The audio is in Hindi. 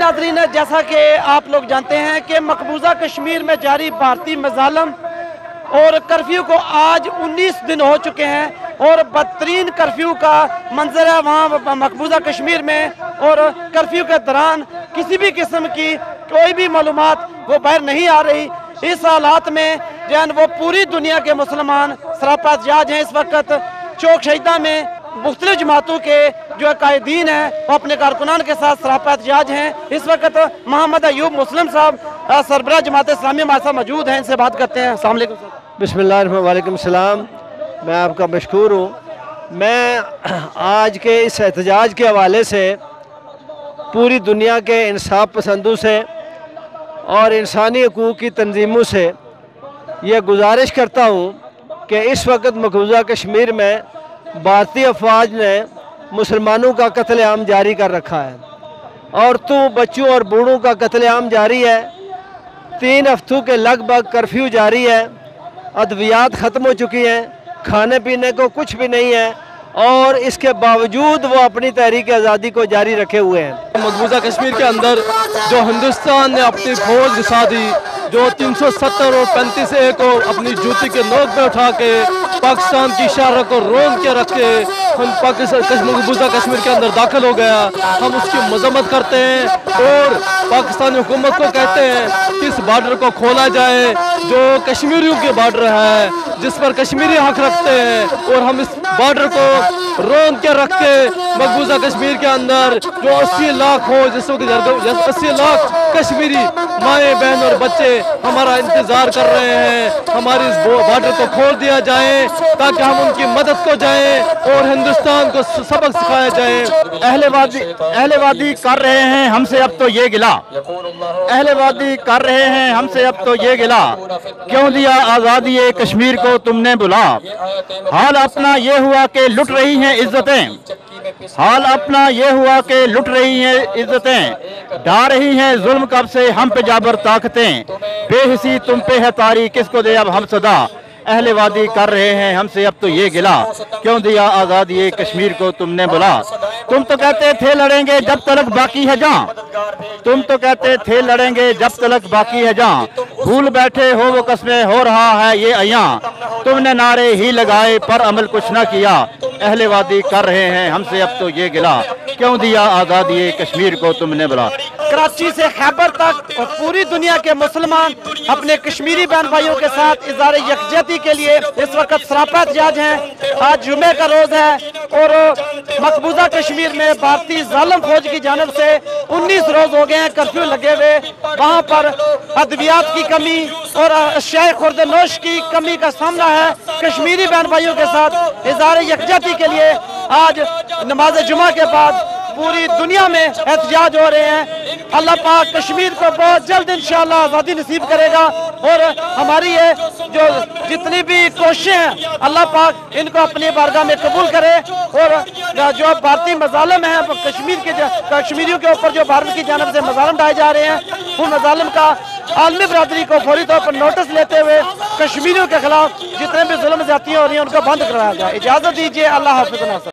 नाज़रीन, जैसा कि आप लोग जानते हैं कि मकबूजा कश्मीर में जारी भारतीय मज़ालम और कर्फ्यू को आज 19 दिन हो चुके हैं और बदतरीन कर्फ्यू का मंजर है वहाँ मकबूजा कश्मीर में। और कर्फ्यू के दौरान किसी भी किस्म की कोई भी मालूमात वो बाहर नहीं आ रही। इस हालात में जो है वो पूरी दुनिया के मुसलमान सरापा एहतजाज हैं। इस वक्त चौक शहीदा में मुख्तलिफ जमातों के जो कायदीन हैं वो अपने कारकुनान के साथ सरापा एहतजाज हैं। इस वक्त मोहम्मद अयूब मुस्लिम साहब सरबराह जमात इस्लामी हमारे साथ मौजूद हैं, इनसे बात करते हैं। अस्सलाम वालेकुम सर। बिस्मिल्लाह वालेकुम सलाम। मैं आपका मशकूर हूँ। मैं आज के इस एहतजाज के हवाले से पूरी दुनिया के इंसाफ पसंदों से और इंसानी हकूक़ की तंजीमों से ये गुजारिश करता हूँ कि इस वक्त मकबूजा कश्मीर में भारतीय अफवाज ने मुसलमानों का कत्लेआम जारी कर रखा है। औरतों, बच्चों और बूढ़ों का कत्लेआम जारी है। 3 हफ्तों के लगभग कर्फ्यू जारी है। अद्वियात ख़त्म हो चुकी हैं, खाने पीने को कुछ भी नहीं है और इसके बावजूद वो अपनी तहरीक आज़ादी को जारी रखे हुए हैं। मकबूजा कश्मीर के अंदर जो हिंदुस्तान ने अपनी फौज घुसा दी, जो 370 और 35A को अपनी जूती के नोक पे उठा के पाकिस्तान की शहरों को रोक के रख के हम मकबूजा कश्मीर के अंदर दाखिल हो गया, हम उसकी मजम्मत करते हैं और पाकिस्तानी हुकूमत को कहते हैं कि इस बॉर्डर को खोला जाए जो कश्मीरियों के बॉर्डर है, जिस पर कश्मीरी हक रखते हैं। और हम इस बॉर्डर को रोक के रख के मकबूजा कश्मीर के अंदर जो 80 लाख हो, जिस वक्त 80 लाख कश्मीरी माएँ बहन और बच्चे हमारा इंतजार कर रहे हैं, हमारी इस बॉर्डर को खोल दिया जाए ताकि हम उनकी मदद को जाएं और हिंदुस्तान को सबक सिखाया जाए। अहलेवादी कर रहे हैं हमसे अब तो ये गिला, अहलेवादी कर रहे हैं हमसे अब तो ये गिला, क्यों दिया आज़ादी कश्मीर को तुमने बुला। हाल अपना ये हुआ कि लुट रही हैं इज्जतें, हाल अपना ये हुआ कि लुट रही हैं इज्जतें, ढा रही हैं जुल्म कब से हम पे जाबर ताकतें, बेहिसी तुम पे है तारी किसको दे अब हम सदा। अहलेवादी कर रहे हैं हमसे अब तो ये गिला, क्यों दिया आज़ादी कश्मीर को तुमने बुला। तुम तो कहते थे लड़ेंगे जब तलक बाकी है जहां, तुम तो कहते थे लड़ेंगे जब तलक बाकी है जहां, भूल बैठे हो वो कस्में हो रहा है ये अयां, तुमने नारे ही लगाए पर अमल कुछ ना किया। अहलेवादी कर रहे हैं हमसे अब तो ये गिला, क्यों दिया आज़ादी कश्मीर को तुमने बुला। कराची से खैबर तक और पूरी दुनिया के मुसलमान अपने कश्मीरी बहन भाइयों के साथ इज़हार यकजहती के लिए इस वक्त सरापा एहतजाज हैं। आज जुमे का रोज़ है और मकबूजा कश्मीर में भारतीय जालिम फौज की जानिब से 19 रोज़ हो गए हैं कर्फ्यू लगे हुए। वहाँ पर अद्वियात की कमी और अशियाए खुर्दनोश की कमी का सामना है। कश्मीरी बहन भाइयों के साथ इज़हार यकजहती के लिए आज नमाज जुमा के बाद पूरी दुनिया में एहतजाज हो रहे हैं। अल्लाह पाक कश्मीर को बहुत जल्द इंशाअल्लाह आज़ादी नसीब करेगा और हमारी ये जो जितनी भी कोशिशें हैं अल्लाह पाक इनको अपनी बारगाह में कबूल करे। और जो भारतीय मज़ालिम हैं कश्मीर के कश्मीरियों के ऊपर जो भारत की जानिब से मज़ालिम ढाए जा रहे हैं, उन मज़ालिम का आलमी बरादरी को फौरी तौर पर नोटिस लेते हुए कश्मीरियों के खिलाफ जितने भी जुल्म ज़्यादतियाँ हो रही हैं उनको बंद कराया जाए। इजाज़त दीजिए। अल्लाह हाफ़िज़।